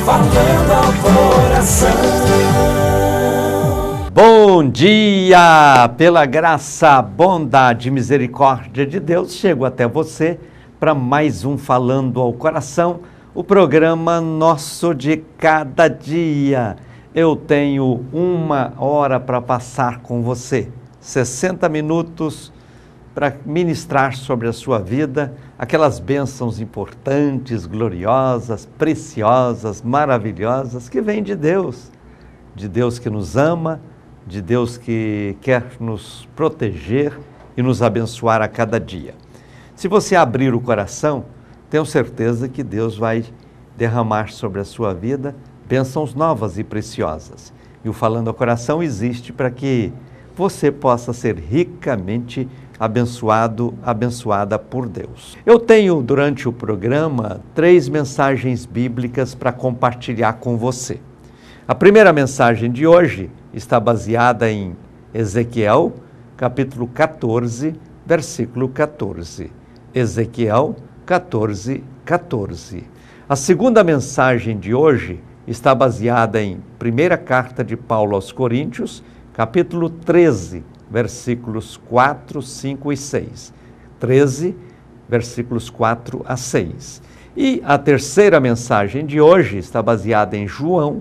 Falando ao coração. Bom dia! Pela graça, bondade e misericórdia de Deus, chego até você para mais um Falando ao Coração, o programa nosso de cada dia. Eu tenho 1 hora para passar com você, 60 minutos para ministrar sobre a sua vida, aquelas bênçãos importantes, gloriosas, preciosas, maravilhosas, que vêm de Deus que nos ama, de Deus que quer nos proteger e nos abençoar a cada dia. Se você abrir o coração, tenho certeza que Deus vai derramar sobre a sua vida bênçãos novas e preciosas. E o Falando ao Coração existe para que você possa ser ricamente abençoado, abençoada por Deus. Eu tenho, durante o programa, 3 mensagens bíblicas para compartilhar com você. A primeira mensagem de hoje está baseada em Ezequiel, capítulo 14, versículo 14. Ezequiel 14, 14. A segunda mensagem de hoje está baseada em primeira carta de Paulo aos Coríntios, capítulo 13, versículos 4, 5 e 6. 13, versículos 4 a 6. E a terceira mensagem de hoje está baseada em João,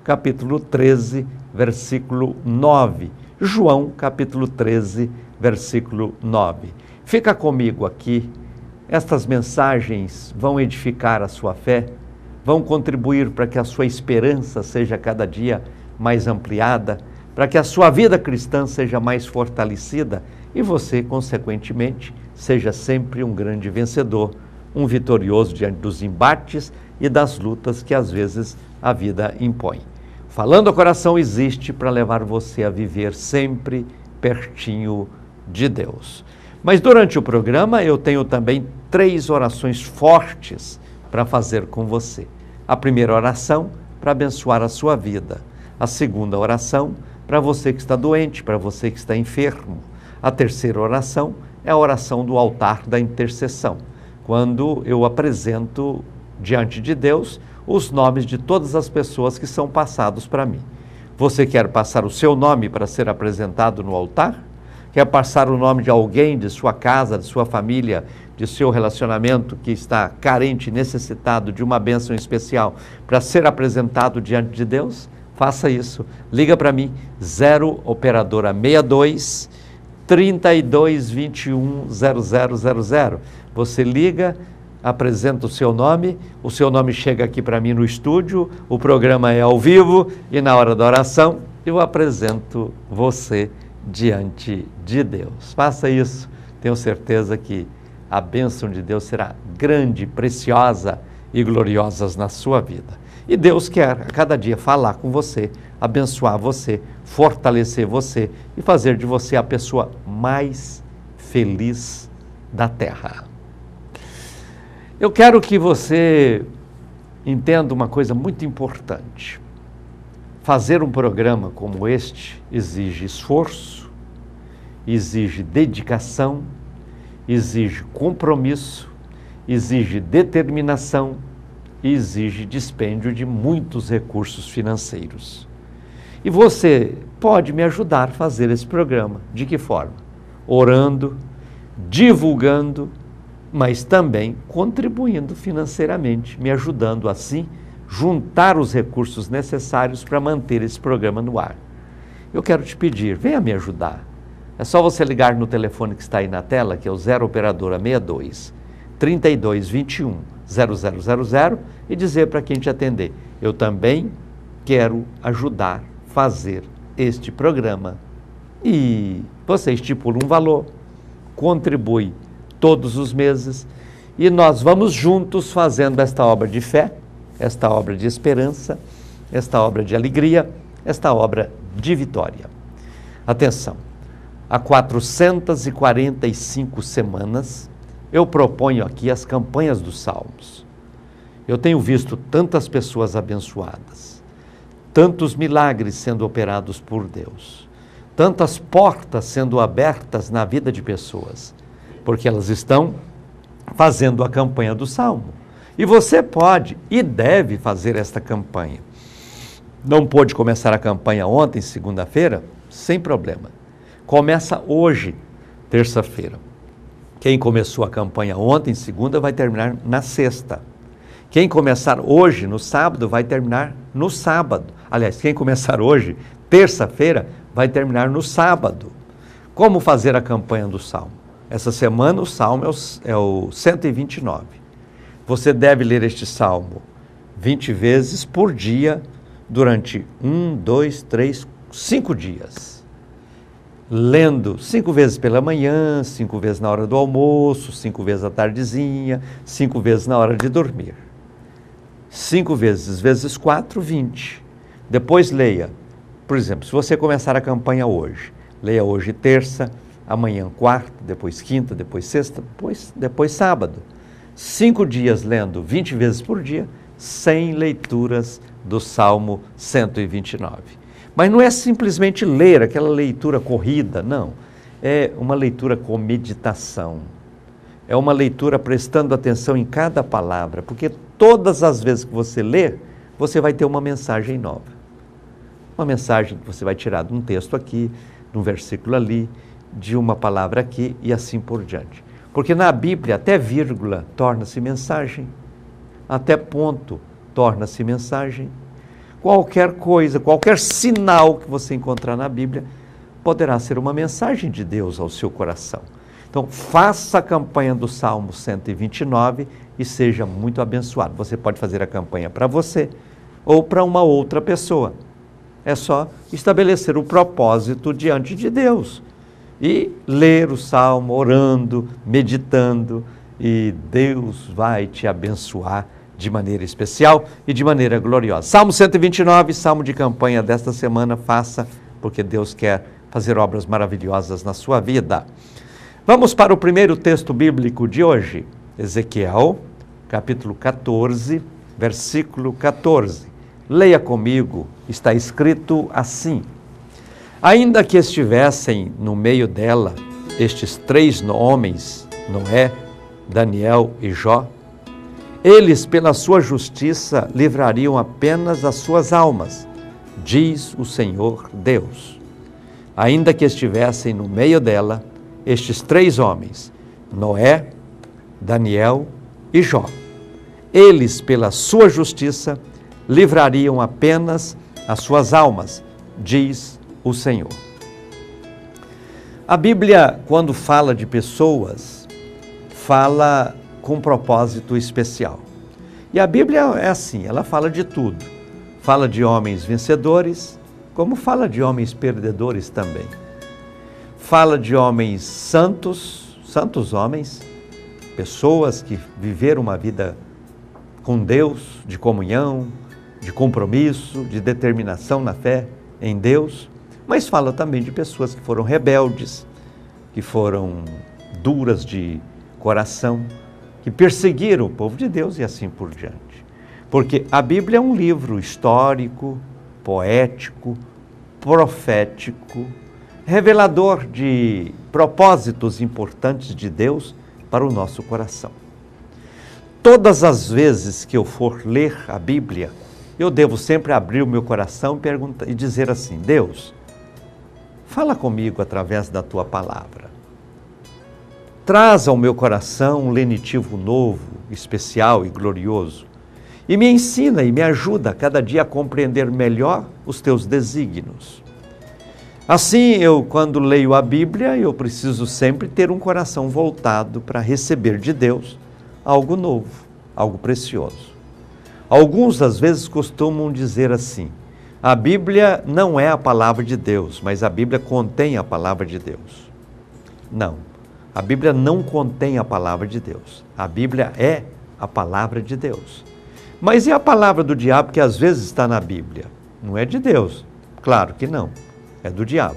capítulo 13, versículo 9. João, capítulo 13, versículo 9. Fica comigo aqui. Estas mensagens vão edificar a sua fé, vão contribuir para que a sua esperança seja cada dia mais ampliada, para que a sua vida cristã seja mais fortalecida e você, consequentemente, seja sempre um grande vencedor, um vitorioso diante dos embates e das lutas que às vezes a vida impõe. Falando ao Coração existe para levar você a viver sempre pertinho de Deus. Mas durante o programa eu tenho também 3 orações fortes para fazer com você. A primeira oração para abençoar a sua vida. A segunda oração para você que está doente, para você que está enfermo. A terceira oração é a oração do altar da intercessão, quando eu apresento diante de Deus os nomes de todas as pessoas que são passados para mim. Você quer passar o seu nome para ser apresentado no altar? Quer passar o nome de alguém de sua casa, de sua família, de seu relacionamento que está carente, necessitado de uma bênção especial para ser apresentado diante de Deus? Faça isso. Liga para mim, 0 operadora 62 32 21 0000. Você liga, apresenta o seu nome chega aqui para mim no estúdio, o programa é ao vivo e na hora da oração eu apresento você diante de Deus. Faça isso, tenho certeza que a bênção de Deus será grande, preciosa e gloriosa na sua vida. E Deus quer a cada dia falar com você, abençoar você, fortalecer você e fazer de você a pessoa mais feliz da terra. Eu quero que você entenda uma coisa muito importante. Fazer um programa como este exige esforço, exige dedicação, exige compromisso, exige determinação e exige dispêndio de muitos recursos financeiros. E você pode me ajudar a fazer esse programa. De que forma? Orando, divulgando, mas também contribuindo financeiramente, me ajudando assim juntar os recursos necessários para manter esse programa no ar. Eu quero te pedir, venha me ajudar. É só você ligar no telefone que está aí na tela, que é o 0 operadora 62 32 21 0000 e dizer para quem te atender, eu também quero ajudar a fazer este programa. E você estipula um valor, contribui todos os meses e nós vamos juntos fazendo esta obra de fé, esta obra de esperança, esta obra de alegria, esta obra de vitória. Atenção, há 445 semanas eu proponho aqui as campanhas dos Salmos. Eu tenho visto tantas pessoas abençoadas, tantos milagres sendo operados por Deus, tantas portas sendo abertas na vida de pessoas, porque elas estão fazendo a campanha do Salmo. E você pode e deve fazer esta campanha. Não pôde começar a campanha ontem, segunda-feira? Sem problema. Começa hoje, terça-feira. Quem começou a campanha ontem, segunda, vai terminar na sexta. Quem começar hoje, no sábado, vai terminar no sábado. Aliás, quem começar hoje, terça-feira, vai terminar no sábado. Como fazer a campanha do Salmo? Essa semana o Salmo é o 129. Você deve ler este Salmo 20 vezes por dia, durante 5 dias. Lendo 5 vezes pela manhã, 5 vezes na hora do almoço, 5 vezes à tardezinha, 5 vezes na hora de dormir. 5 vezes 4, 20. Depois leia, por exemplo, se você começar a campanha hoje, leia hoje terça, amanhã quarta, depois quinta, depois sexta, depois sábado. 5 dias lendo 20 vezes por dia, 100 leituras do Salmo 129. Mas não é simplesmente ler aquela leitura corrida, não. É uma leitura com meditação. É uma leitura prestando atenção em cada palavra, porque todas as vezes que você ler, você vai ter uma mensagem nova. Uma mensagem que você vai tirar de um texto aqui, de um versículo ali, de uma palavra aqui e assim por diante. Porque na Bíblia até vírgula torna-se mensagem, até ponto torna-se mensagem. Qualquer coisa, qualquer sinal que você encontrar na Bíblia poderá ser uma mensagem de Deus ao seu coração. Então, faça a campanha do Salmo 129 e seja muito abençoado. Você pode fazer a campanha para você ou para uma outra pessoa. É só estabelecer o propósito diante de Deus e ler o Salmo, orando, meditando, e Deus vai te abençoar de maneira especial e de maneira gloriosa. Salmo 129, Salmo de campanha desta semana, faça, porque Deus quer fazer obras maravilhosas na sua vida. Vamos para o primeiro texto bíblico de hoje, Ezequiel, capítulo 14, versículo 14. Leia comigo, está escrito assim: ainda que estivessem no meio dela estes 3 homens, Noé, Daniel e Jó, eles, pela sua justiça, livrariam apenas as suas almas, diz o Senhor Deus. Ainda que estivessem no meio dela estes 3 homens, Noé, Daniel e Jó, eles, pela sua justiça, livrariam apenas as suas almas, diz o Senhor. A Bíblia, quando fala de pessoas, fala com um propósito especial. E a Bíblia é assim, ela fala de tudo. Fala de homens vencedores, como fala de homens perdedores também. Fala de homens santos homens, pessoas que viveram uma vida com Deus, de comunhão, de compromisso, de determinação na fé em Deus, mas fala também de pessoas que foram rebeldes, que foram duras de coração, que perseguiram o povo de Deus e assim por diante. Porque a Bíblia é um livro histórico, poético, profético, revelador de propósitos importantes de Deus para o nosso coração. Todas as vezes que eu for ler a Bíblia, eu devo sempre abrir o meu coração e dizer assim: Deus, fala comigo através da tua palavra. Traz ao meu coração um lenitivo novo, especial e glorioso, e me ensina e me ajuda a cada dia a compreender melhor os teus desígnios. Assim, quando leio a Bíblia, eu preciso sempre ter um coração voltado para receber de Deus algo novo, algo precioso. Alguns, às vezes, costumam dizer assim: a Bíblia não é a palavra de Deus, mas a Bíblia contém a palavra de Deus. Não, a Bíblia não contém a palavra de Deus. A Bíblia é a palavra de Deus. Mas e a palavra do diabo que às vezes está na Bíblia? Não é de Deus? Claro que não, é do diabo.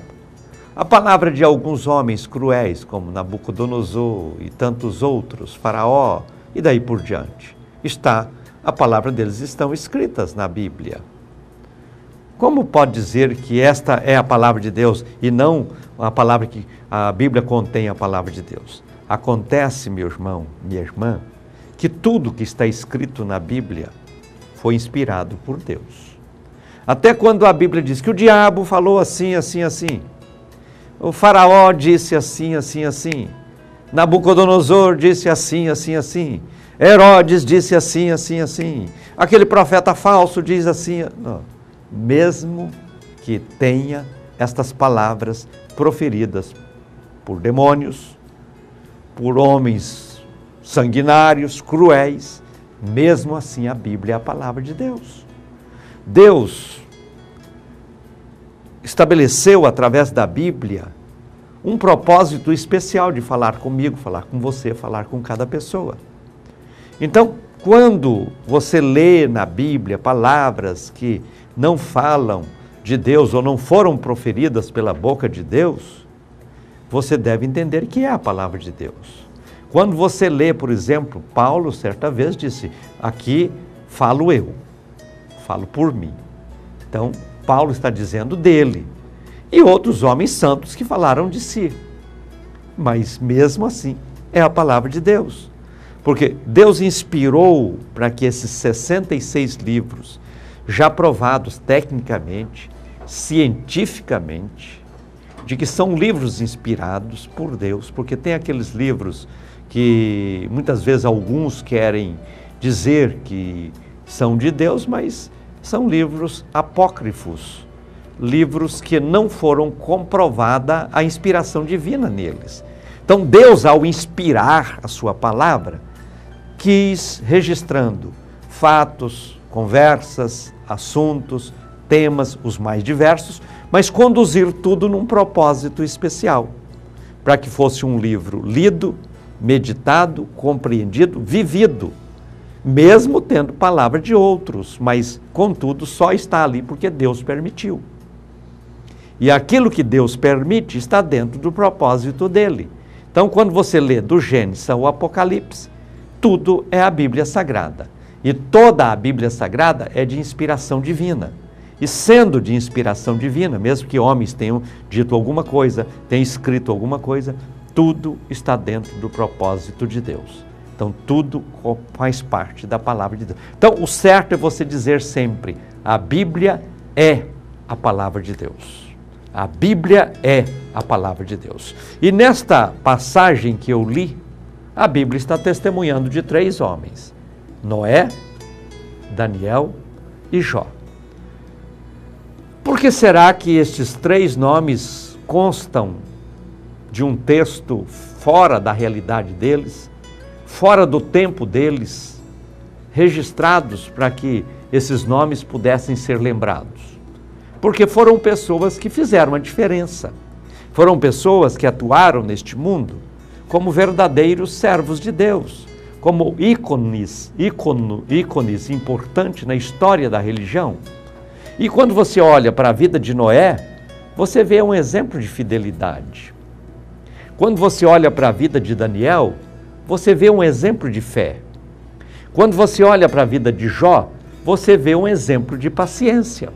A palavra de alguns homens cruéis, como Nabucodonosor e tantos outros, Faraó e daí por diante, a palavra deles estão escritas na Bíblia. Como pode dizer que esta é a palavra de Deus e não a palavra que a Bíblia contém a palavra de Deus? Acontece, meu irmão, minha irmã, que tudo que está escrito na Bíblia foi inspirado por Deus. Até quando a Bíblia diz que o diabo falou assim, assim, assim. O faraó disse assim, assim, assim. Nabucodonosor disse assim, assim, assim. Herodes disse assim, assim, assim. Aquele profeta falso diz assim. Não. Mesmo que tenha estas palavras proferidas por demônios, por homens sanguinários, cruéis, mesmo assim a Bíblia é a palavra de Deus. Deus estabeleceu através da Bíblia um propósito especial de falar comigo, falar com você, falar com cada pessoa. Então, quando você lê na Bíblia palavras que não falam de Deus ou não foram proferidas pela boca de Deus, você deve entender que é a palavra de Deus. Quando você lê, por exemplo, Paulo certa vez disse, aqui falo eu, falo por mim. Então, Paulo está dizendo dele. E outros homens santos que falaram de si. Mas mesmo assim, é a palavra de Deus. Porque Deus inspirou para que esses 66 livros, já provados tecnicamente, cientificamente, de que são livros inspirados por Deus, porque tem aqueles livros que muitas vezes alguns querem dizer que são de Deus, mas são livros apócrifos, livros que não foram comprovada a inspiração divina neles. Então Deus, ao inspirar a sua palavra, quis registrando fatos, conversas, assuntos, temas, os mais diversos, mas conduzir tudo num propósito especial, para que fosse um livro lido, meditado, compreendido, vivido, mesmo tendo palavra de outros, mas, contudo, só está ali porque Deus permitiu. E aquilo que Deus permite está dentro do propósito dele. Então, quando você lê do Gênesis ao Apocalipse, tudo é a Bíblia Sagrada. E toda a Bíblia Sagrada é de inspiração divina. E sendo de inspiração divina, mesmo que homens tenham dito alguma coisa, tenham escrito alguma coisa, tudo está dentro do propósito de Deus. Então, tudo faz parte da palavra de Deus. Então, o certo é você dizer sempre, a Bíblia é a palavra de Deus. A Bíblia é a palavra de Deus. E nesta passagem que eu li, a Bíblia está testemunhando de 3 homens, Noé, Daniel e Jó. Por que será que estes 3 nomes constam de um texto fora da realidade deles, fora do tempo deles, registrados para que esses nomes pudessem ser lembrados? Porque foram pessoas que fizeram a diferença. Foram pessoas que atuaram neste mundo como verdadeiros servos de Deus, como ícones importantes na história da religião. E quando você olha para a vida de Noé, você vê um exemplo de fidelidade. Quando você olha para a vida de Daniel, você vê um exemplo de fé. Quando você olha para a vida de Jó, você vê um exemplo de paciência.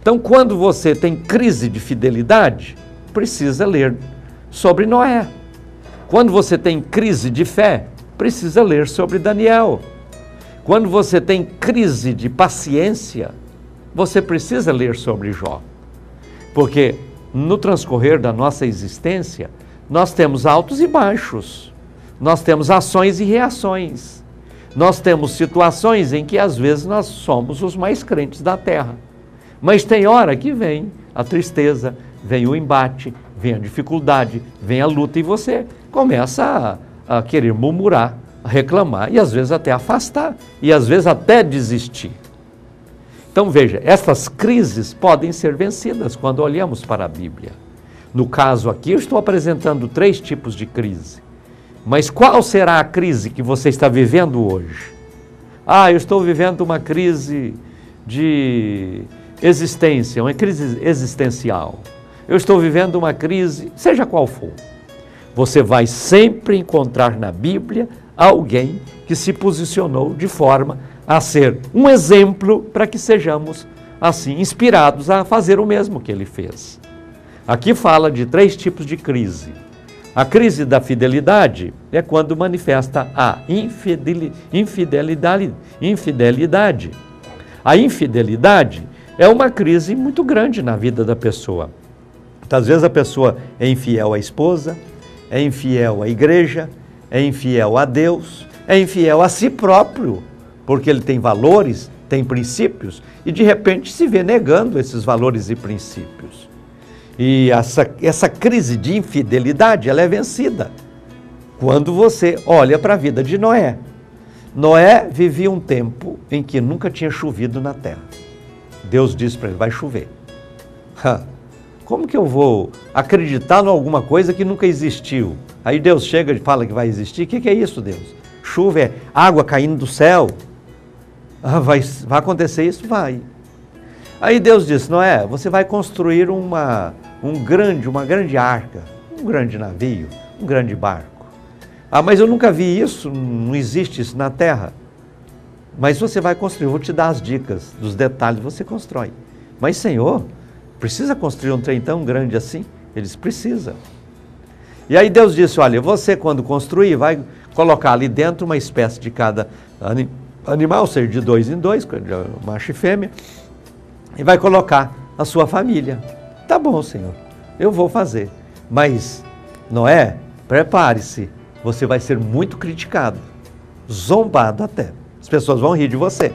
Então, quando você tem crise de fidelidade, precisa ler sobre Noé. Quando você tem crise de fé, precisa ler sobre Daniel. Quando você tem crise de paciência, você precisa ler sobre Jó. Porque no transcorrer da nossa existência, nós temos altos e baixos. Nós temos ações e reações. Nós temos situações em que às vezes nós somos os mais crentes da terra. Mas tem hora que vem a tristeza, vem o embate, vem a dificuldade, vem a luta e você começa a querer murmurar, a reclamar e às vezes até afastar e às vezes até desistir. Então veja, essas crises podem ser vencidas quando olhamos para a Bíblia. No caso aqui eu estou apresentando 3 tipos de crise. Mas qual será a crise que você está vivendo hoje? Eu estou vivendo uma crise de existência, uma crise existencial. Eu estou vivendo uma crise, seja qual for. Você vai sempre encontrar na Bíblia alguém que se posicionou de forma a ser um exemplo para que sejamos, assim, inspirados a fazer o mesmo que ele fez. Aqui fala de 3 tipos de crise. A crise da fidelidade é quando manifesta a infidelidade. A infidelidade é uma crise muito grande na vida da pessoa. Às vezes a pessoa é infiel à esposa, é infiel à igreja, é infiel a Deus, é infiel a si próprio, porque ele tem valores, tem princípios, e de repente se vê negando esses valores e princípios. E essa crise de infidelidade, ela é vencida quando você olha para a vida de Noé. Noé vivia um tempo em que nunca tinha chovido na terra. Deus disse para ele, vai chover. Como que eu vou acreditar em alguma coisa que nunca existiu? Aí Deus chega e fala que vai existir. O que é isso, Deus? Chuva é água caindo do céu? Vai acontecer isso? Vai. Aí Deus disse, Noé, você vai construir uma grande arca, um grande navio, um grande barco. Mas eu nunca vi isso, não existe isso na terra. Mas você vai construir, eu vou te dar as dicas, dos detalhes, você constrói. Mas Senhor, precisa construir um trem tão grande assim? Eles precisam. E aí Deus disse, olha, você quando construir, vai colocar ali dentro uma espécie de cada animal, ser de 2 em 2, macho e fêmea, e vai colocar a sua família. Tá bom, Senhor, eu vou fazer. Mas, Noé, prepare-se, você vai ser muito criticado, zombado até. As pessoas vão rir de você.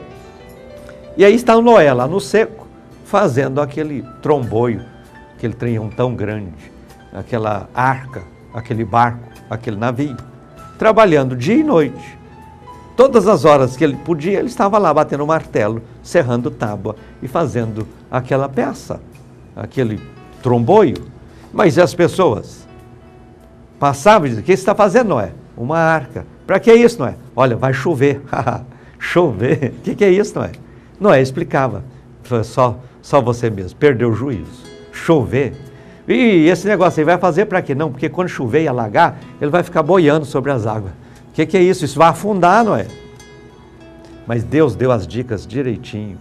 E aí está o Noé lá no seco, fazendo aquele tromboio, aquele trem tão grande, aquela arca, aquele barco, aquele navio, trabalhando dia e noite. Todas as horas que ele podia, ele estava lá batendo martelo, serrando tábua e fazendo aquela peça, aquele tromboio. Mas as pessoas passavam e diziam, o que você está fazendo, Noé? Uma arca. Para que isso, Noé? Olha, vai chover. Chover? O que é isso, Noé? Noé explicava. Só você mesmo, perdeu o juízo. Chover? E esse negócio aí vai fazer para quê? Não, porque quando chover e alagar, ele vai ficar boiando sobre as águas. O que é isso? Isso vai afundar, não é? Mas Deus deu as dicas direitinho.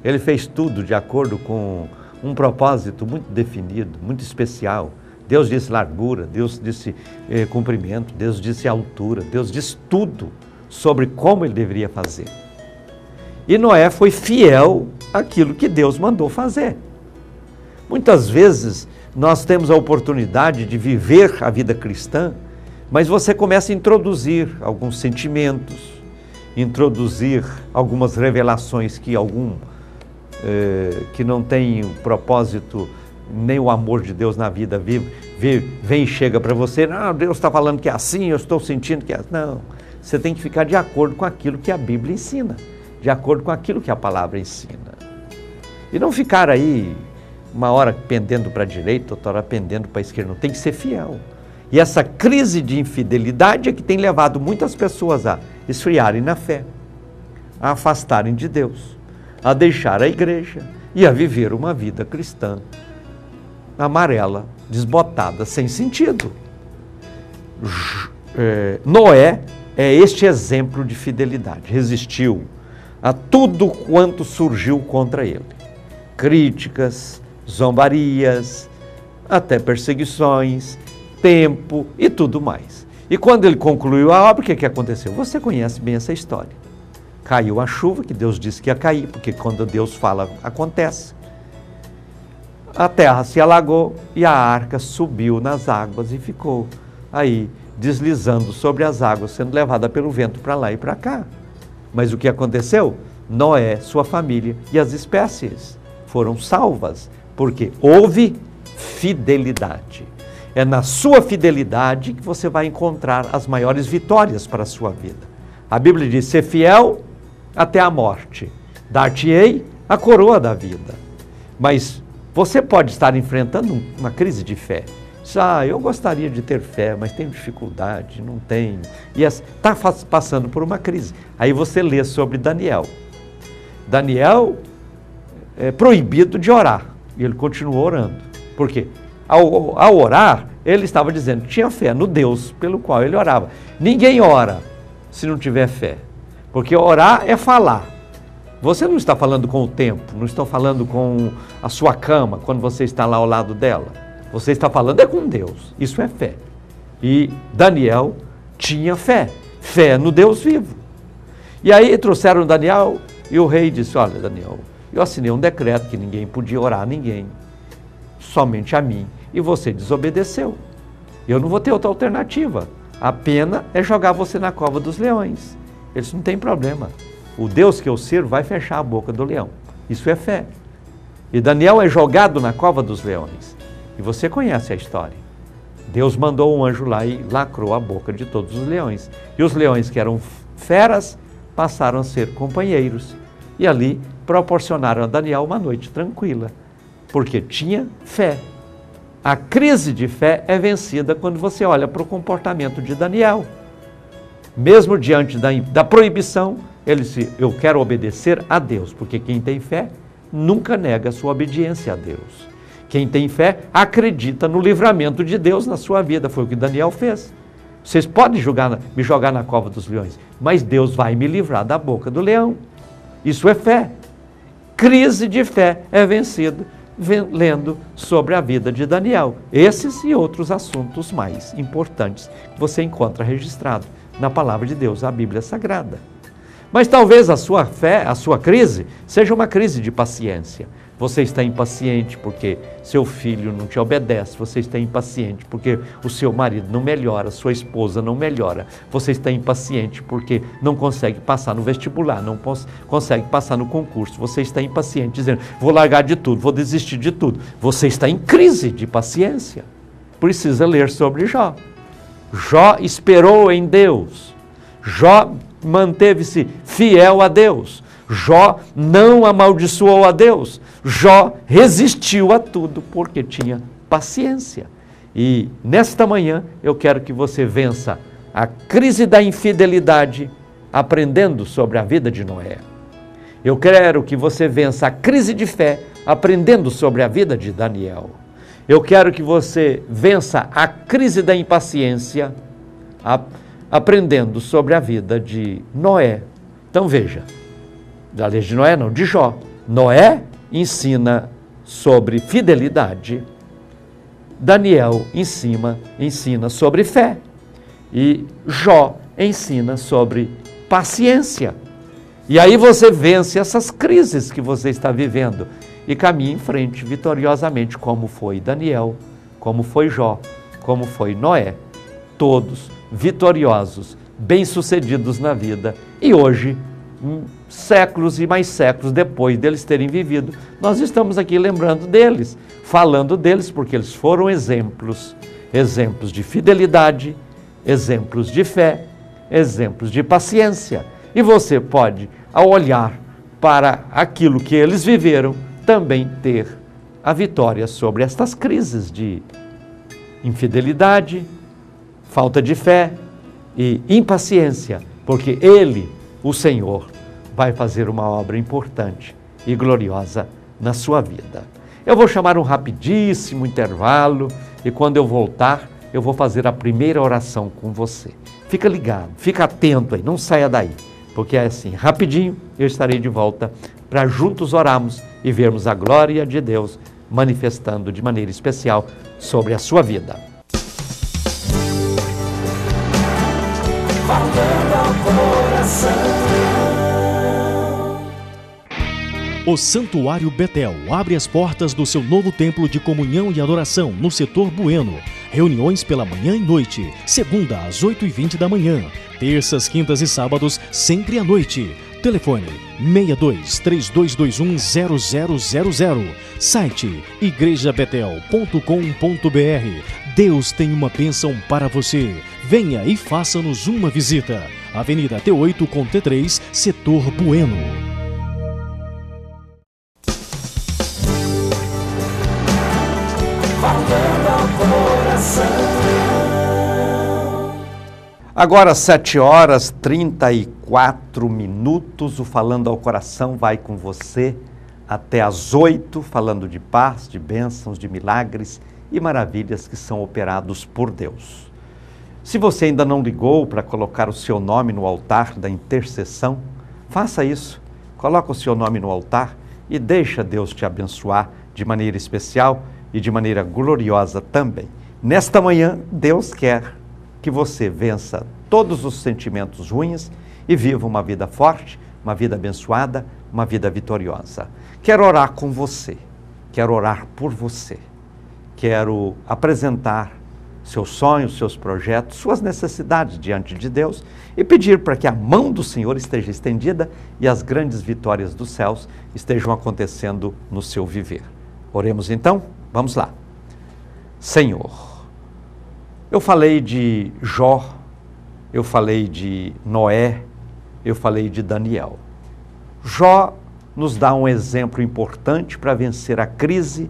Ele fez tudo de acordo com um propósito muito definido, muito especial. Deus disse largura, Deus disse comprimento, Deus disse altura, Deus disse tudo sobre como ele deveria fazer. E Noé foi fiel àquilo que Deus mandou fazer. Muitas vezes nós temos a oportunidade de viver a vida cristã, mas você começa a introduzir alguns sentimentos, introduzir algumas revelações que não tem o propósito, nem o amor de Deus na vida, vem e chega para você, não, Deus está falando que é assim, eu estou sentindo que é assim. Não, você tem que ficar de acordo com aquilo que a Bíblia ensina, de acordo com aquilo que a palavra ensina. E não ficar aí uma hora pendendo para a direita, outra hora pendendo para a esquerda, não, tem que ser fiel. E essa crise de infidelidade é que tem levado muitas pessoas a esfriarem na fé, a afastarem de Deus, a deixar a igreja e a viver uma vida cristã amarela, desbotada, sem sentido. Noé é este exemplo de fidelidade, resistiu a tudo quanto surgiu contra ele. Críticas, zombarias, até perseguições, tempo e tudo mais. E quando ele concluiu a obra, o que aconteceu? Você conhece bem essa história. Caiu a chuva, que Deus disse que ia cair, porque quando Deus fala, acontece. A terra se alagou e a arca subiu nas águas e ficou aí deslizando sobre as águas, sendo levada pelo vento para lá e para cá. Mas o que aconteceu? Noé, sua família e as espécies foram salvas, porque houve fidelidade. É na sua fidelidade que você vai encontrar as maiores vitórias para a sua vida. A Bíblia diz, ser fiel até a morte, dar-te-ei a coroa da vida. Mas você pode estar enfrentando uma crise de fé. Eu gostaria de ter fé, mas tenho dificuldade, não tenho. E está passando por uma crise. Aí você lê sobre Daniel. Daniel é proibido de orar. E ele continuou orando. Por quê? Ao orar, ele estava dizendo que tinha fé no Deus pelo qual ele orava. Ninguém ora se não tiver fé. Porque orar é falar. Você não está falando com o tempo, não está falando com a sua cama, quando você está lá ao lado dela. Você está falando com Deus. Isso é fé. E Daniel tinha fé, fé no Deus vivo. E aí trouxeram Daniel e o rei disse, olha Daniel, eu assinei um decreto que ninguém podia orar a ninguém, somente a mim, e você desobedeceu. Eu não vou ter outra alternativa. A pena é jogar você na cova dos leões. Eles não tem problema. O Deus que eu sirvo vai fechar a boca do leão. Isso é fé. E Daniel é jogado na cova dos leões. E você conhece a história. Deus mandou um anjo lá e lacrou a boca de todos os leões. E os leões que eram feras passaram a ser companheiros. E ali proporcionaram a Daniel uma noite tranquila. Porque tinha fé. A crise de fé é vencida quando você olha para o comportamento de Daniel. Mesmo diante da proibição, ele disse, eu quero obedecer a Deus, porque quem tem fé nunca nega a sua obediência a Deus. Quem tem fé acredita no livramento de Deus na sua vida, foi o que Daniel fez. Vocês podem me jogar na cova dos leões, mas Deus vai me livrar da boca do leão. Isso é fé. Crise de fé é vencida lendo sobre a vida de Daniel. Esses e outros assuntos mais importantes que você encontra registrado na palavra de Deus, a Bíblia Sagrada. Mas talvez a sua fé, a sua crise, seja uma crise de paciência. Você está impaciente porque seu filho não te obedece, você está impaciente porque o seu marido não melhora, sua esposa não melhora, você está impaciente porque não consegue passar no vestibular, não consegue passar no concurso, você está impaciente dizendo, vou largar de tudo, vou desistir de tudo. Você está em crise de paciência. Precisa ler sobre Jó. Jó esperou em Deus. Jó manteve-se fiel a Deus. Jó não amaldiçoou a Deus. Jó resistiu a tudo porque tinha paciência. E nesta manhã eu quero que você vença a crise da infidelidade aprendendo sobre a vida de Noé. Eu quero que você vença a crise de fé aprendendo sobre a vida de Daniel. Eu quero que você vença a crise da impaciência aprendendo sobre a vida de Noé. Então veja, da lei de Noé não, de Jó. Noé ensina sobre fidelidade, Daniel ensina sobre fé e Jó ensina sobre paciência. E aí você vence essas crises que você está vivendo e caminha em frente vitoriosamente, como foi Daniel, como foi Jó, como foi Noé, todos vitoriosos, bem-sucedidos na vida. E hoje, séculos e mais séculos depois deles terem vivido, nós estamos aqui lembrando deles, falando deles, porque eles foram exemplos de fidelidade, exemplos de fé, exemplos de paciência. E você pode, ao olhar para aquilo que eles viveram, também ter a vitória sobre estas crises de infidelidade, falta de fé e impaciência, porque Ele, o Senhor, vai fazer uma obra importante e gloriosa na sua vida. Eu vou chamar um rapidíssimo intervalo e quando eu voltar, eu vou fazer a primeira oração com você. Fica ligado, fica atento aí, não saia daí, porque é assim, rapidinho eu estarei de volta para juntos orarmos e vermos a glória de Deus manifestando de maneira especial sobre a sua vida. Falando ao coração. O Santuário Betel abre as portas do seu novo templo de comunhão e adoração no setor Bueno. Reuniões pela manhã e noite, segunda às 8h20 da manhã, terças, quintas e sábados, sempre à noite. Telefone 62-3221-0000. Site igrejabetel.com.br. Deus tem uma bênção para você. Venha e faça-nos uma visita. Avenida T8 com T3, setor Bueno. Falando ao coração. Agora 7h34, o Falando ao Coração vai com você até às 8, falando de paz, de bênçãos, de milagres e maravilhas que são operados por Deus. Se você ainda não ligou para colocar o seu nome no altar da intercessão, faça isso. Coloca o seu nome no altar e deixa Deus te abençoar de maneira especial e de maneira gloriosa também. Nesta manhã, Deus quer que você vença todos os sentimentos ruins e viva uma vida forte, uma vida abençoada, uma vida vitoriosa. Quero orar com você, quero orar por você, quero apresentar seus sonhos, seus projetos, suas necessidades diante de Deus e pedir para que a mão do Senhor esteja estendida e as grandes vitórias dos céus estejam acontecendo no seu viver. Oremos então? Vamos lá. Senhor, eu falei de Jó, eu falei de Noé, eu falei de Daniel. Jó nos dá um exemplo importante para vencer a crise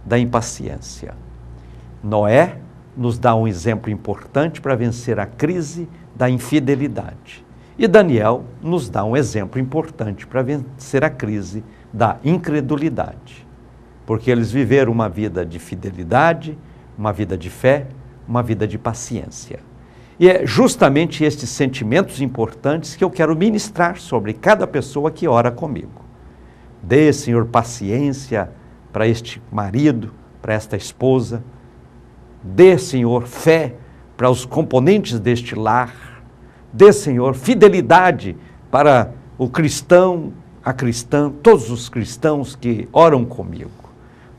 da impaciência. Noé nos dá um exemplo importante para vencer a crise da infidelidade. E Daniel nos dá um exemplo importante para vencer a crise da incredulidade. Porque eles viveram uma vida de fidelidade, uma vida de fé, uma vida de paciência. E é justamente estes sentimentos importantes que eu quero ministrar sobre cada pessoa que ora comigo. Dê, Senhor, paciência para este marido, para esta esposa. Dê, Senhor, fé para os componentes deste lar. Dê, Senhor, fidelidade para o cristão, a cristã, todos os cristãos que oram comigo.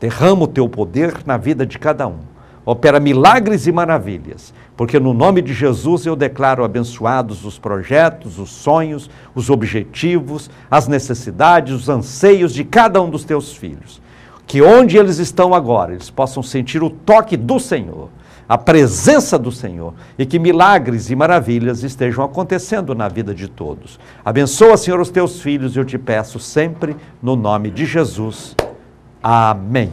Derrama o teu poder na vida de cada um. Opera milagres e maravilhas, porque no nome de Jesus eu declaro abençoados os projetos, os sonhos, os objetivos, as necessidades, os anseios de cada um dos teus filhos. Que onde eles estão agora, eles possam sentir o toque do Senhor, a presença do Senhor, e que milagres e maravilhas estejam acontecendo na vida de todos. Abençoa, Senhor, os teus filhos, eu te peço sempre no nome de Jesus. Amém.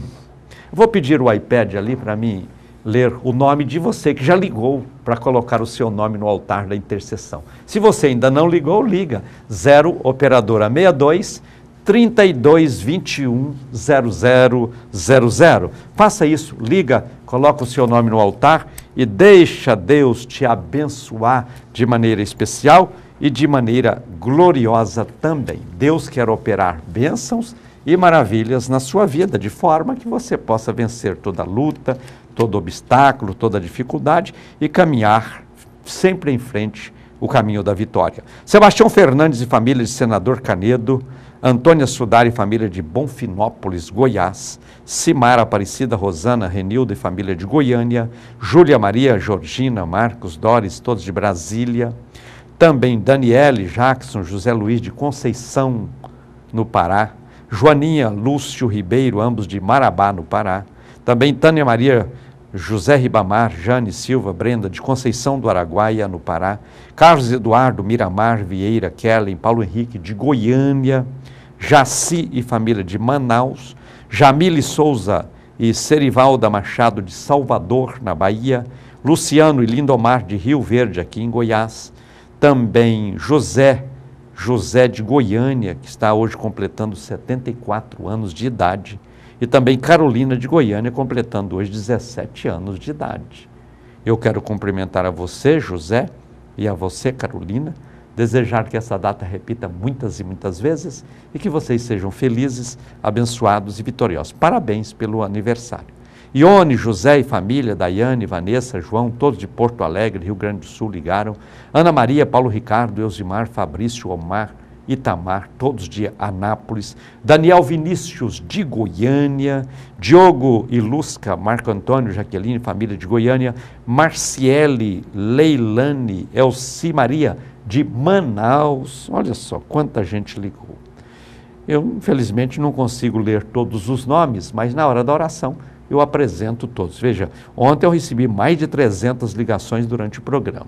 Vou pedir o iPad ali para mim ler o nome de você que já ligou para colocar o seu nome no altar da intercessão. Se você ainda não ligou, liga. 0 operadora 62 3221 0000. Faça isso, liga, coloca o seu nome no altar e deixa Deus te abençoar de maneira especial e de maneira gloriosa também. Deus quer operar bênçãos e maravilhas na sua vida, de forma que você possa vencer toda luta, todo obstáculo, toda dificuldade e caminhar sempre em frente o caminho da vitória. Sebastião Fernandes e família de Senador Canedo, Antônia Sudari e família de Bonfinópolis, Goiás, Cimar Aparecida Rosana Renilda e família de Goiânia, Júlia Maria, Georgina, Marcos, Doris, todos de Brasília, também Daniele, Jackson, José Luiz de Conceição, no Pará, Joaninha, Lúcio Ribeiro, ambos de Marabá, no Pará, também Tânia Maria, José Ribamar, Jane Silva, Brenda, de Conceição do Araguaia, no Pará, Carlos Eduardo, Miramar, Vieira, Kellen, Paulo Henrique, de Goiânia, Jaci e família de Manaus, Jamile Souza e Serivalda Machado, de Salvador, na Bahia, Luciano e Lindomar, de Rio Verde, aqui em Goiás, também José de Goiânia, que está hoje completando 74 anos de idade, e também Carolina de Goiânia, completando hoje 17 anos de idade. Eu quero cumprimentar a você, José, e a você, Carolina, desejar que essa data repita muitas e muitas vezes e que vocês sejam felizes, abençoados e vitoriosos. Parabéns pelo aniversário. Ione, José e família, Daiane, Vanessa, João, todos de Porto Alegre, Rio Grande do Sul, ligaram. Ana Maria, Paulo Ricardo, Elzimar, Fabrício, Omar, Itamar, todos de Anápolis, Daniel Vinícius de Goiânia, Diogo e Lusca, Marco Antônio, Jaqueline, família de Goiânia, Marciele, Leilane, Elci Maria de Manaus. Olha só quanta gente ligou. Eu, infelizmente, não consigo ler todos os nomes, mas na hora da oração eu apresento todos. Veja, ontem eu recebi mais de 300 ligações durante o programa.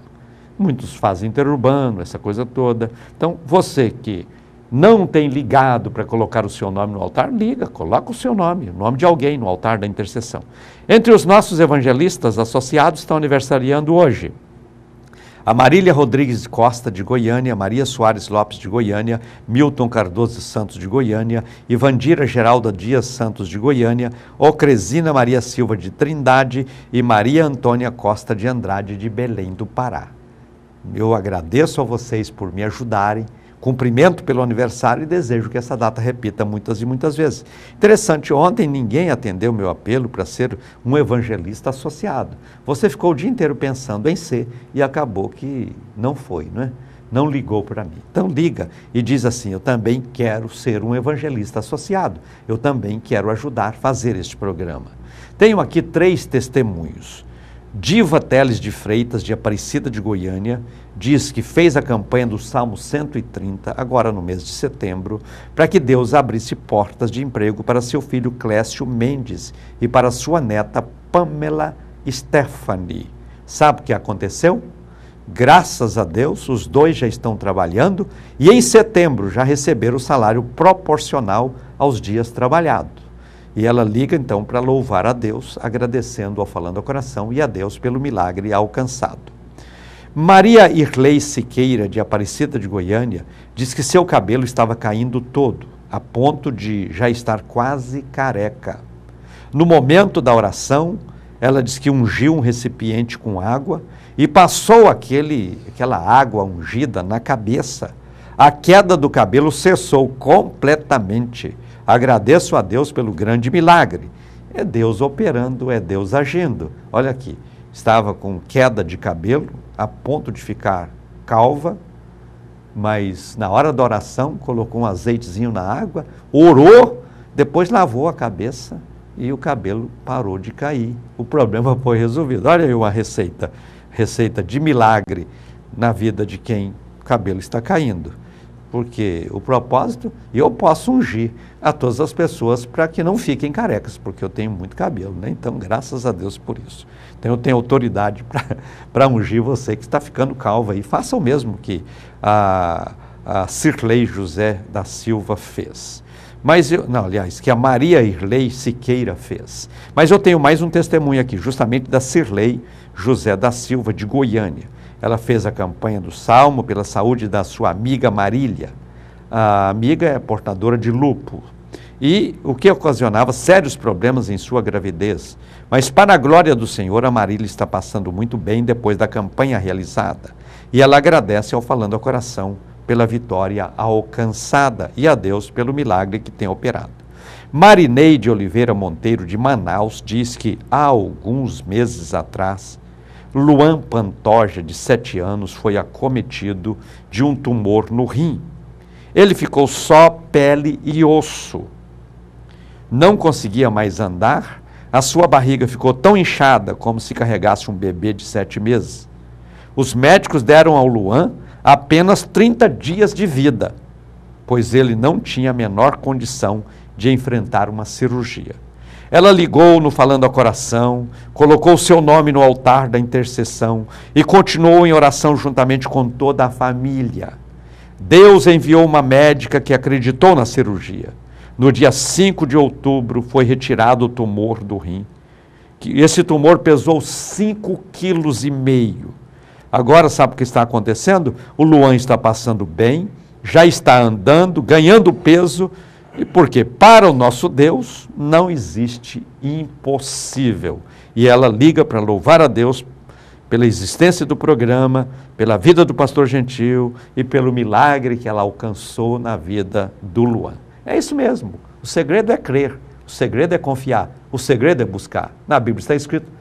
Muitos fazem interurbano, essa coisa toda. Então, você que não tem ligado para colocar o seu nome no altar, liga, coloca o seu nome, o nome de alguém no altar da intercessão. Entre os nossos evangelistas associados estão aniversariando hoje a Marília Rodrigues Costa, de Goiânia, Maria Soares Lopes, de Goiânia, Milton Cardoso Santos, de Goiânia, Ivandira Geralda Dias Santos, de Goiânia, Ocresina Maria Silva, de Trindade e Maria Antônia Costa de Andrade, de Belém do Pará. Eu agradeço a vocês por me ajudarem cumprimento pelo aniversário e desejo que essa data repita muitas e muitas vezes. Interessante, ontem ninguém atendeu o meu apelo para ser um evangelista associado. Você ficou o dia inteiro pensando em ser e acabou que não foi, não é? Não ligou para mim. Então liga e diz assim: eu também quero ser um evangelista associado. Eu também quero ajudar a fazer este programa. Tenho aqui 3 testemunhos. Diva Teles de Freitas, de Aparecida de Goiânia, diz que fez a campanha do Salmo 130, agora no mês de setembro, para que Deus abrisse portas de emprego para seu filho Clécio Mendes e para sua neta Pamela Stephanie. Sabe o que aconteceu? Graças a Deus, os 2 já estão trabalhando e em setembro já receberam o salário proporcional aos dias trabalhados. E ela liga então para louvar a Deus, agradecendo ao Falando ao Coração e a Deus pelo milagre alcançado. Maria Irlei Siqueira, de Aparecida de Goiânia, diz que seu cabelo estava caindo todo, a ponto de já estar quase careca. No momento da oração, ela diz que ungiu um recipiente com água e passou aquela água ungida na cabeça. A queda do cabelo cessou completamente. Agradeço a Deus pelo grande milagre. É Deus operando, é Deus agindo. Olha aqui, estava com queda de cabelo, a ponto de ficar calva, mas na hora da oração colocou um azeitezinho na água, orou, depois lavou a cabeça e o cabelo parou de cair. O problema foi resolvido. Olha aí uma receita de milagre na vida de quem o cabelo está caindo. Porque o propósito, eu posso ungir a todas as pessoas para que não fiquem carecas, porque eu tenho muito cabelo, né? Então, graças a Deus por isso. Então, eu tenho autoridade para ungir você que está ficando calva aí. Faça o mesmo que a Cirlei José da Silva fez. Que a Maria Irlei Siqueira fez. Mas eu tenho mais um testemunho aqui, justamente da Cirlei José da Silva, de Goiânia. Ela fez a campanha do Salmo pela saúde da sua amiga Marília. A amiga é portadora de lúpus. E o que ocasionava sérios problemas em sua gravidez. Mas para a glória do Senhor, a Marília está passando muito bem depois da campanha realizada. E ela agradece ao Falando ao Coração pela vitória alcançada e a Deus pelo milagre que tem operado. Marineide Oliveira Monteiro, de Manaus, diz que há alguns meses atrás, Luan Pantoja, de 7 anos, foi acometido de um tumor no rim. Ele ficou só pele e osso. Não conseguia mais andar, a sua barriga ficou tão inchada como se carregasse um bebê de 7 meses. Os médicos deram ao Luan apenas 30 dias de vida, pois ele não tinha a menor condição de enfrentar uma cirurgia. Ela ligou no Falando ao Coração, colocou o seu nome no altar da intercessão e continuou em oração juntamente com toda a família. Deus enviou uma médica que acreditou na cirurgia. No dia 5 de outubro foi retirado o tumor do rim. Esse tumor pesou 5,5 kg. Agora sabe o que está acontecendo? O Luan está passando bem, já está andando, ganhando peso. E porque para o nosso Deus não existe impossível. E ela liga para louvar a Deus pela existência do programa, pela vida do pastor Gentil e pelo milagre que ela alcançou na vida do Luan. É isso mesmo. O segredo é crer, o segredo é confiar, o segredo é buscar. Na Bíblia está escrito: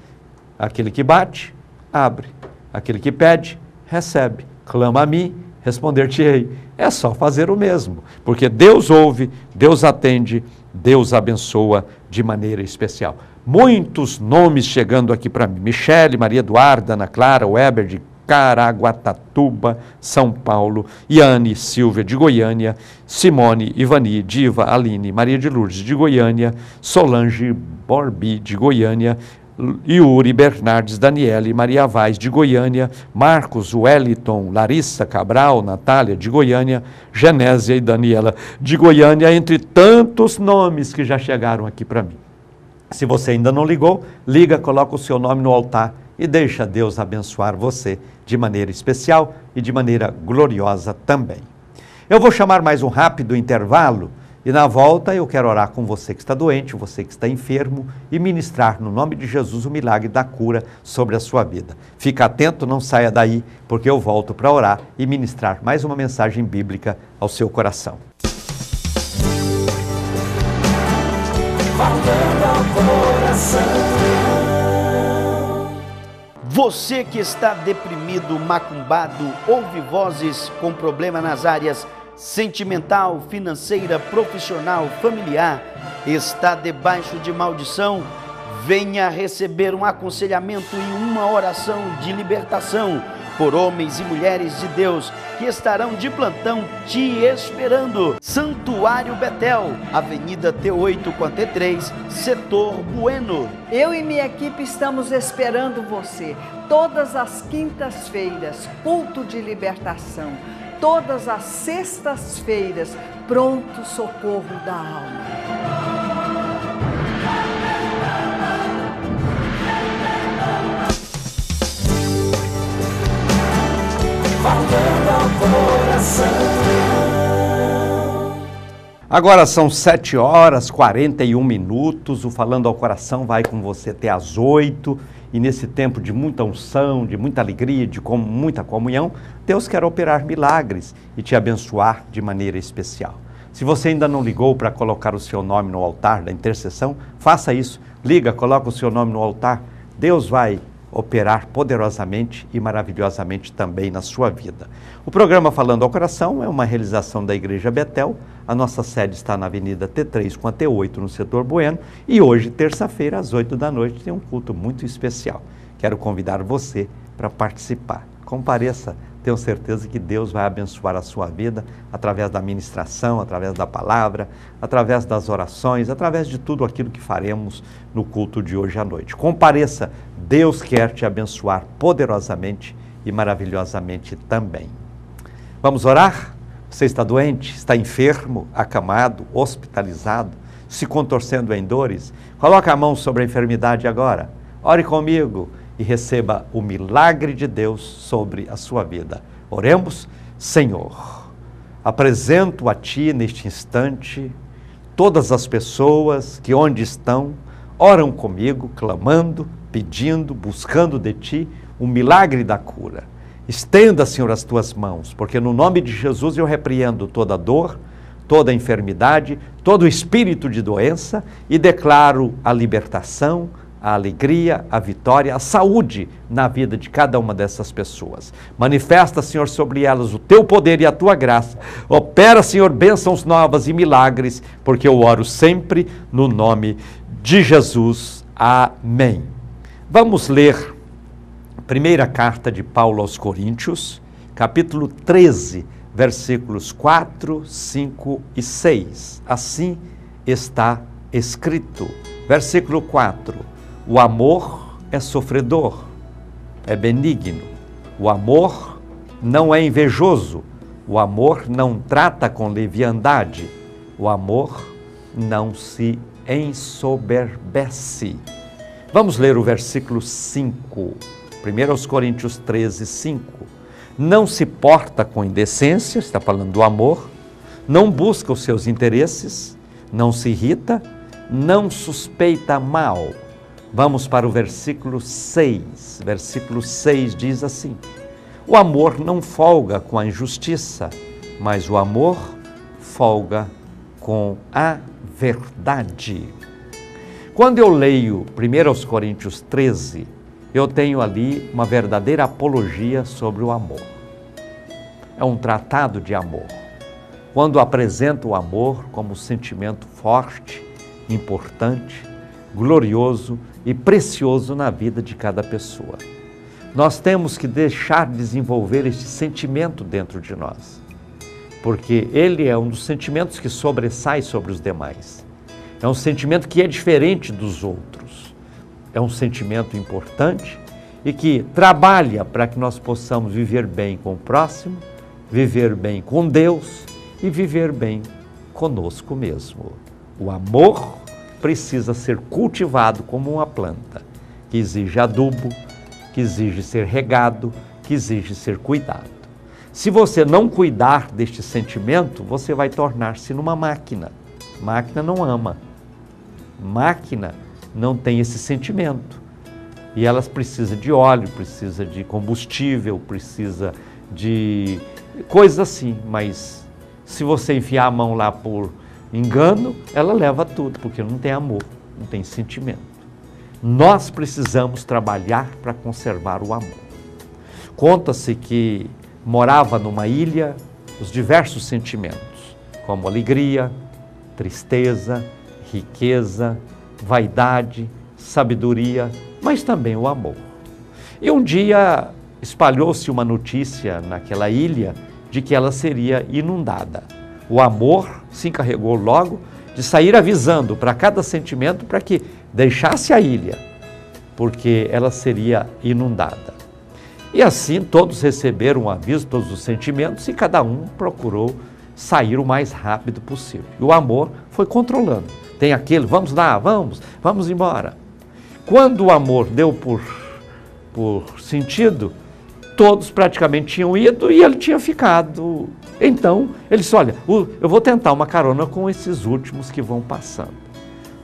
aquele que bate, abre. Aquele que pede, recebe. Clama a mim, responder-te-ei. É só fazer o mesmo, porque Deus ouve, Deus atende, Deus abençoa de maneira especial. Muitos nomes chegando aqui para mim: Michele, Maria Eduarda, Ana Clara, Weber de Caraguatatuba, São Paulo, Iane Silvia de Goiânia, Simone, Ivani, Diva, Aline, Maria de Lourdes de Goiânia, Solange Borbi de Goiânia, Yuri Bernardes, Daniele, Maria Vaz de Goiânia, Marcos, Wellington, Larissa Cabral, Natália de Goiânia, Genésia e Daniela de Goiânia, entre tantos nomes que já chegaram aqui para mim. Se você ainda não ligou, liga, coloca o seu nome no altar e deixa Deus abençoar você de maneira especial e de maneira gloriosa também. Eu vou chamar mais um rápido intervalo E na volta eu quero orar com você que está doente, você que está enfermo e ministrar no nome de Jesus o milagre da cura sobre a sua vida. Fica atento, não saia daí, porque eu volto para orar e ministrar mais uma mensagem bíblica ao seu coração. Falando ao coração. Você que está deprimido, macumbado, ouve vozes com problema nas áreas sentimental, financeira, profissional, familiar, está debaixo de maldição, venha receber um aconselhamento e uma oração de libertação por homens e mulheres de Deus que estarão de plantão te esperando. Santuário Betel, Avenida T8 com a T3, Setor Bueno. Eu e minha equipe estamos esperando você todas as quintas-feiras, culto de libertação. Todas as sextas-feiras, pronto socorro da alma. Falando ao coração. Agora são 7h41. O Falando ao Coração vai com você até às 8h. E nesse tempo de muita unção, de muita alegria, de muita comunhão, Deus quer operar milagres e te abençoar de maneira especial. Se você ainda não ligou para colocar o seu nome no altar da intercessão, faça isso. Liga, coloca o seu nome no altar. Deus vai operar poderosamente e maravilhosamente também na sua vida. O programa Falando ao Coração é uma realização da Igreja Betel. A nossa sede está na Avenida T3 com a T8 no Setor Bueno. E hoje, terça-feira, às 8 da noite, tem um culto muito especial. Quero convidar você para participar. Compareça, tenho certeza que Deus vai abençoar a sua vida através da ministração, através da palavra, através das orações, através de tudo aquilo que faremos no culto de hoje à noite. Compareça, Deus quer te abençoar poderosamente e maravilhosamente também. Vamos orar? Você está doente, está enfermo, acamado, hospitalizado, se contorcendo em dores? Coloca a mão sobre a enfermidade agora. Ore comigo e receba o milagre de Deus sobre a sua vida. Oremos. Senhor, apresento a Ti neste instante todas as pessoas que onde estão, oram comigo, clamando, pedindo, buscando de Ti o milagre da cura. Estenda, Senhor, as Tuas mãos, porque no nome de Jesus eu repreendo toda dor, toda enfermidade, todo espírito de doença e declaro a libertação, a alegria, a vitória, a saúde na vida de cada uma dessas pessoas. Manifesta, Senhor, sobre elas o Teu poder e a Tua graça. Opera, Senhor, bênçãos novas e milagres, porque eu oro sempre no nome de Jesus. Amém. Vamos ler a primeira carta de Paulo aos Coríntios, capítulo 13, versículos 4, 5 e 6. Assim está escrito. Versículo 4. O amor é sofredor, é benigno. O amor não é invejoso. O amor não trata com leviandade. O amor não se ensoberbece. Vamos ler o versículo 5. 1 Coríntios 13, 5. Não se porta com indecência, está falando do amor, não busca os seus interesses, não se irrita, não suspeita mal. Vamos para o versículo 6. Versículo 6 diz assim: o amor não folga com a injustiça, mas o amor folga com a verdade. Quando eu leio 1 Coríntios 13, eu tenho ali uma verdadeira apologia sobre o amor. É um tratado de amor. Quando apresenta o amor como sentimento forte, importante, glorioso e precioso na vida de cada pessoa. Nós temos que deixar desenvolver este sentimento dentro de nós, porque ele é um dos sentimentos que sobressai sobre os demais. É um sentimento que é diferente dos outros. É um sentimento importante e que trabalha para que nós possamos viver bem com o próximo, viver bem com Deus e viver bem conosco mesmo. O amor precisa ser cultivado como uma planta, que exige adubo, que exige ser regado, que exige ser cuidado. Se você não cuidar deste sentimento, você vai tornar-se numa máquina. Máquina não ama. Máquina não tem esse sentimento. E elas precisam de óleo, precisa de combustível, precisa de coisas assim. Mas se você enfiar a mão lá por engano, ela leva tudo, porque não tem amor, não tem sentimento. Nós precisamos trabalhar para conservar o amor. Conta-se que morava numa ilha os diversos sentimentos, como alegria, tristeza, riqueza, vaidade, sabedoria, mas também o amor. E um dia espalhou-se uma notícia naquela ilha de que ela seria inundada. O amor se encarregou logo de sair avisando para cada sentimento para que deixasse a ilha, porque ela seria inundada. E assim todos receberam um aviso, todos os sentimentos, e cada um procurou sair o mais rápido possível. E o amor foi controlando. Tem aquele, vamos lá, vamos embora. Quando o amor deu por sentido, todos praticamente tinham ido e ele tinha ficado. Então, ele disse, olha, eu vou tentar uma carona com esses últimos que vão passando.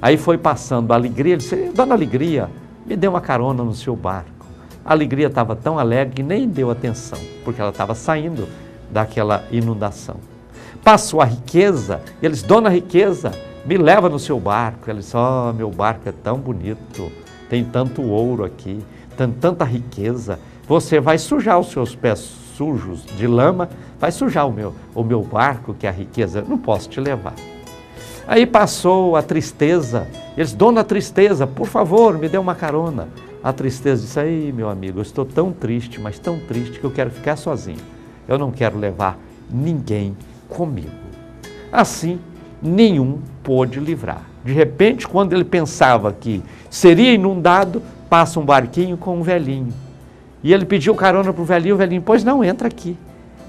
Aí foi passando a Alegria, ele disse, dona Alegria, me dê uma carona no seu barco. A Alegria estava tão alegre que nem deu atenção, porque ela estava saindo daquela inundação. Passou a Riqueza, ele disse, dona Riqueza, me leva no seu barco. Ela disse, meu barco é tão bonito, tem tanto ouro aqui, tem tanta riqueza, você vai sujar os seus pés sujos de lama, vai sujar o meu barco, que é a riqueza, não posso te levar. Aí passou a Tristeza, eles, dona Tristeza, por favor, me dê uma carona. A Tristeza disse, aí meu amigo, eu estou tão triste, mas tão triste que eu quero ficar sozinho. Eu não quero levar ninguém comigo. Assim, nenhum pôde livrar. De repente, quando ele pensava que seria inundado, passa um barquinho com um velhinho. E ele pediu carona para o velhinho, pois não, entra aqui.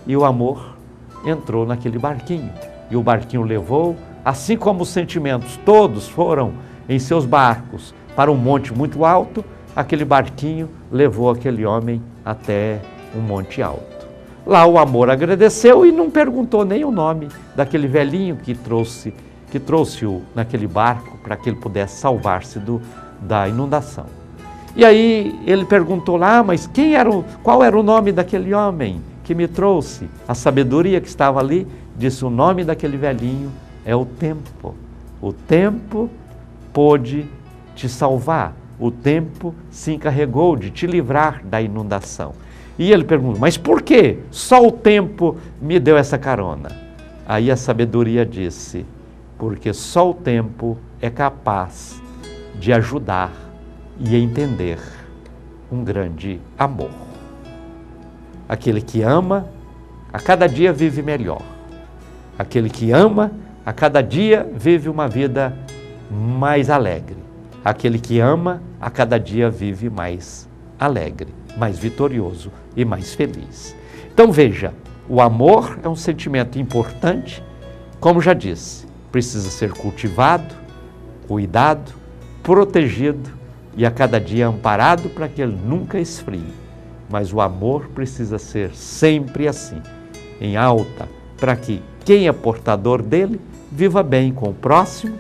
E o amor entrou naquele barquinho. E o barquinho levou, assim como os sentimentos todos foram em seus barcos para um monte muito alto, aquele barquinho levou aquele homem até um monte alto. Lá o amor agradeceu e não perguntou nem o nome daquele velhinho que trouxe-o naquele barco para que ele pudesse salvar-se da inundação. E aí ele perguntou lá, mas qual era o nome daquele homem que me trouxe? A sabedoria que estava ali disse, o nome daquele velhinho é o tempo. O tempo pôde te salvar, o tempo se encarregou de te livrar da inundação. E ele perguntou, mas por que só o tempo me deu essa carona? Aí a sabedoria disse, porque só o tempo é capaz de ajudar e entender um grande amor. Aquele que ama, a cada dia vive melhor. Aquele que ama, a cada dia vive uma vida mais alegre. Aquele que ama, a cada dia vive mais alegre, mais vitorioso e mais feliz. Então veja, o amor é um sentimento importante, como já disse, precisa ser cultivado, cuidado, protegido e a cada dia amparado para que ele nunca esfrie. Mas o amor precisa ser sempre assim, em alta, para que quem é portador dele viva bem com o próximo,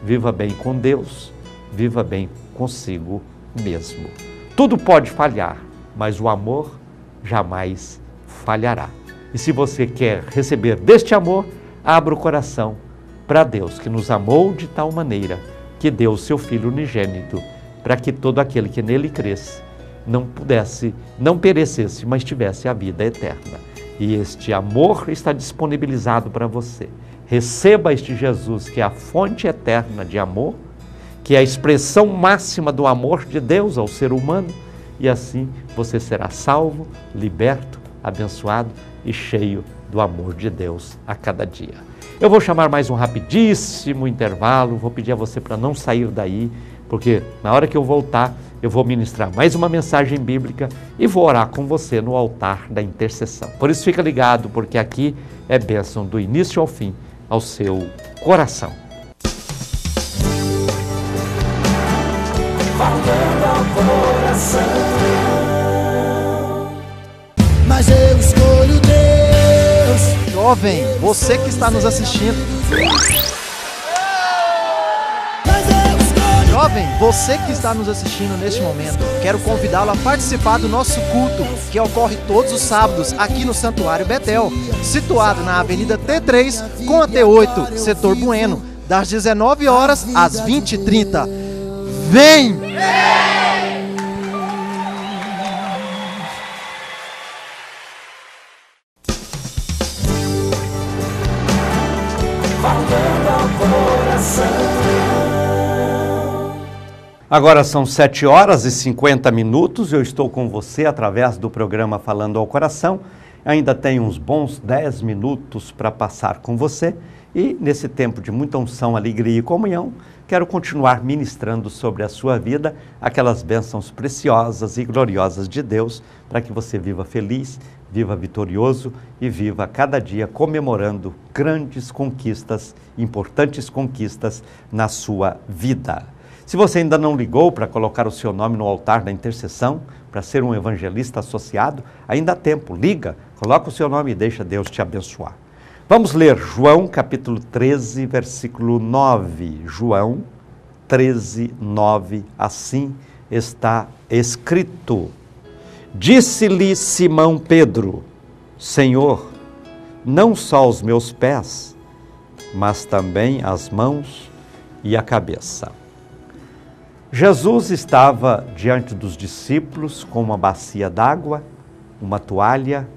viva bem com Deus, viva bem consigo mesmo. Tudo pode falhar, mas o amor jamais falhará. E se você quer receber deste amor, abra o coração para Deus, que nos amou de tal maneira que deu o seu Filho unigênito, para que todo aquele que nele cresce não perecesse, mas tivesse a vida eterna. E este amor está disponibilizado para você. Receba este Jesus, que é a fonte eterna de amor, que é a expressão máxima do amor de Deus ao ser humano, e assim você será salvo, liberto, abençoado e cheio do amor de Deus a cada dia. Eu vou chamar mais um rapidíssimo intervalo, vou pedir a você para não sair daí, porque na hora que eu voltar, eu vou ministrar mais uma mensagem bíblica e vou orar com você no altar da intercessão. Por isso fica ligado, porque aqui é bênção do início ao fim, ao seu coração. Falando ao coração. Mas eu escolho Deus. Jovem, você que está nos assistindo, jovem, você que está nos assistindo neste momento, quero convidá-lo a participar do nosso culto, que ocorre todos os sábados aqui no Santuário Betel, situado na Avenida T3 com a T8, setor Bueno, das 19 horas às 20h30. Vem! Agora são 7h50. Eu estou com você através do programa Falando ao Coração. Ainda tenho uns bons 10 minutos para passar com você. E nesse tempo de muita unção, alegria e comunhão, quero continuar ministrando sobre a sua vida aquelas bênçãos preciosas e gloriosas de Deus, para que você viva feliz, viva vitorioso e viva cada dia comemorando grandes conquistas, importantes conquistas na sua vida. Se você ainda não ligou para colocar o seu nome no altar da intercessão, para ser um evangelista associado, ainda há tempo. Liga, coloca o seu nome e deixa Deus te abençoar. Vamos ler João capítulo 13, versículo 9. João 13, 9. Assim está escrito. Disse-lhe Simão Pedro: Senhor, não só os meus pés, mas também as mãos e a cabeça. Jesus estava diante dos discípulos com uma bacia d'água, uma toalha,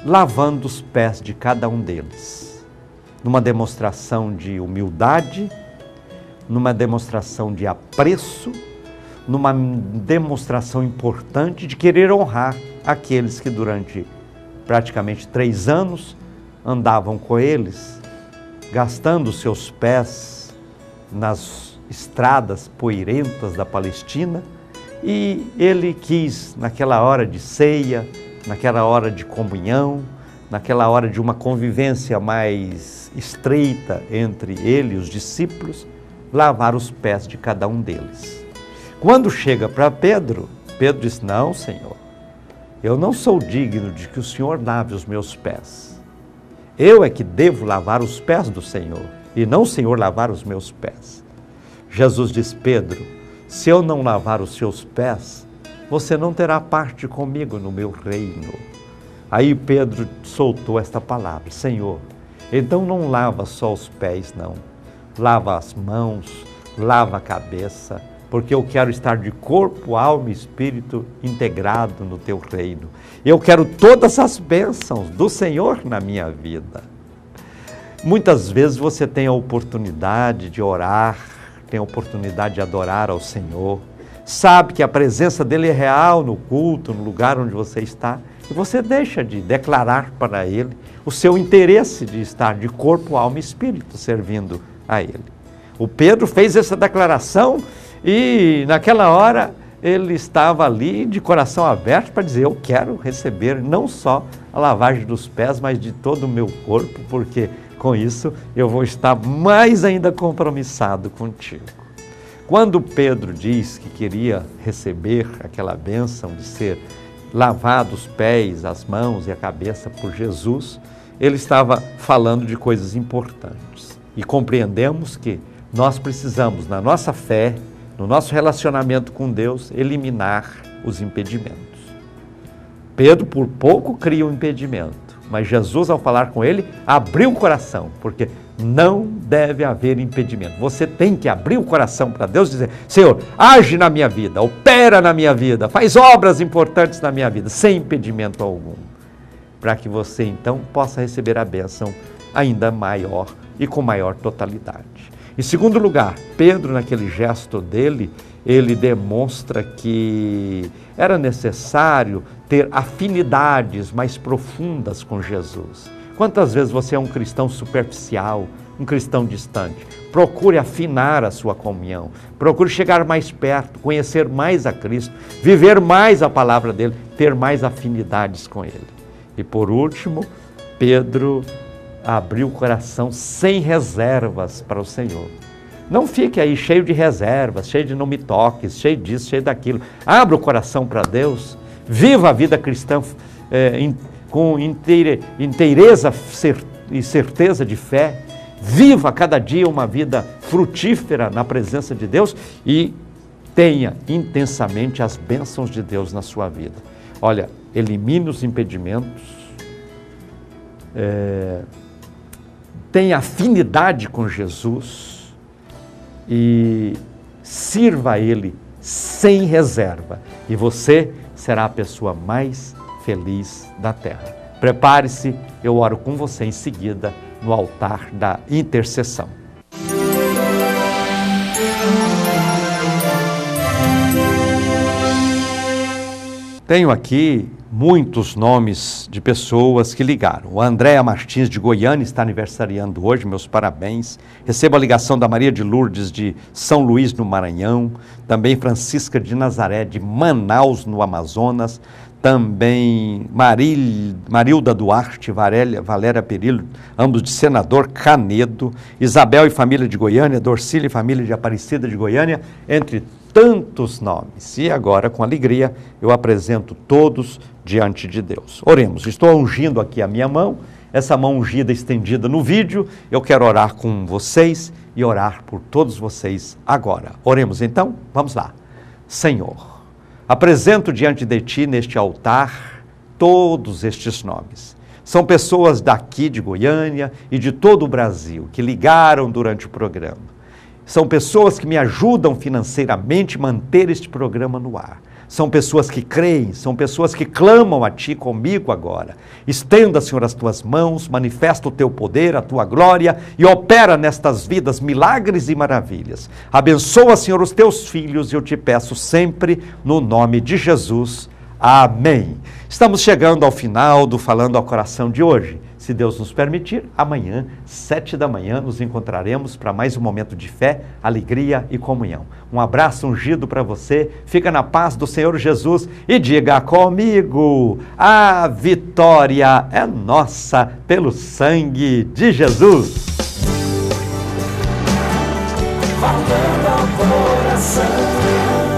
lavando os pés de cada um deles, numa demonstração de humildade, numa demonstração de apreço, numa demonstração importante de querer honrar aqueles que durante praticamente 3 anos andavam com eles, gastando seus pés nas estradas poeirentas da Palestina, e ele quis, naquela hora de ceia, naquela hora de comunhão, naquela hora de uma convivência mais estreita entre ele e os discípulos, lavar os pés de cada um deles. Quando chega para Pedro, Pedro diz: não, Senhor, eu não sou digno de que o Senhor lave os meus pés. Eu é que devo lavar os pés do Senhor, e não o Senhor lavar os meus pés. Jesus diz: Pedro, se eu não lavar os seus pés, você não terá parte comigo no meu reino. Aí Pedro soltou esta palavra: Senhor, então não lava só os pés, não. Lava as mãos, lava a cabeça, porque eu quero estar de corpo, alma e espírito integrado no teu reino. Eu quero todas as bênçãos do Senhor na minha vida. Muitas vezes você tem a oportunidade de orar, tem a oportunidade de adorar ao Senhor, sabe que a presença dele é real no culto, no lugar onde você está, e você deixa de declarar para ele o seu interesse de estar de corpo, alma e espírito servindo a ele. O Pedro fez essa declaração e naquela hora ele estava ali de coração aberto para dizer: eu quero receber não só a lavagem dos pés, mas de todo o meu corpo, porque com isso eu vou estar mais ainda compromissado contigo. Quando Pedro diz que queria receber aquela bênção de ser lavado os pés, as mãos e a cabeça por Jesus, ele estava falando de coisas importantes. E compreendemos que nós precisamos, na nossa fé, no nosso relacionamento com Deus, eliminar os impedimentos. Pedro por pouco cria um impedimento, mas Jesus, ao falar com ele, abriu o coração, porque não deve haver impedimento. Você tem que abrir o coração para Deus e dizer: Senhor, age na minha vida, opera na minha vida, faz obras importantes na minha vida, sem impedimento algum, para que você então possa receber a bênção ainda maior e com maior totalidade. Em segundo lugar, Pedro, naquele gesto dele, ele demonstra que era necessário ter afinidades mais profundas com Jesus. Quantas vezes você é um cristão superficial, um cristão distante? Procure afinar a sua comunhão, procure chegar mais perto, conhecer mais a Cristo, viver mais a palavra dele, ter mais afinidades com ele. E por último, Pedro abriu o coração sem reservas para o Senhor. Não fique aí cheio de reservas, cheio de não me toques, cheio disso, cheio daquilo. Abra o coração para Deus, viva a vida cristã com inteireza e certeza de fé. Viva cada dia uma vida frutífera na presença de Deus e tenha intensamente as bênçãos de Deus na sua vida. Olha, elimine os impedimentos, tenha afinidade com Jesus e sirva a Ele sem reserva. E você será a pessoa mais feliz da terra. Prepare-se, eu oro com você em seguida no altar da intercessão. Tenho aqui muitos nomes de pessoas que ligaram. O Andréa Martins de Goiânia está aniversariando hoje, meus parabéns. Recebo a ligação da Maria de Lourdes de São Luís, no Maranhão. Também Francisca de Nazaré de Manaus, no Amazonas. Também Marilda Duarte, Valéria Perillo, ambos de Senador Canedo. Isabel e família de Goiânia, Dorcília e família de Aparecida de Goiânia, entre tantos nomes. E agora, com alegria, eu apresento todos diante de Deus. Oremos. Estou ungindo aqui a minha mão, essa mão ungida estendida no vídeo. Eu quero orar com vocês e orar por todos vocês agora. Oremos então? Vamos lá. Senhor, apresento diante de Ti, neste altar, todos estes nomes. São pessoas daqui de Goiânia e de todo o Brasil que ligaram durante o programa. São pessoas que me ajudam financeiramente a manter este programa no ar. São pessoas que creem, são pessoas que clamam a Ti comigo agora. Estenda, Senhor, as Tuas mãos, manifesta o Teu poder, a Tua glória e opera nestas vidas milagres e maravilhas. Abençoa, Senhor, os Teus filhos e eu Te peço sempre no nome de Jesus. Amém. Estamos chegando ao final do Falando ao Coração de hoje. Se Deus nos permitir, amanhã, 7 da manhã, nos encontraremos para mais um momento de fé, alegria e comunhão. Um abraço ungido para você, fica na paz do Senhor Jesus e diga comigo, a vitória é nossa pelo sangue de Jesus. Falando ao coração.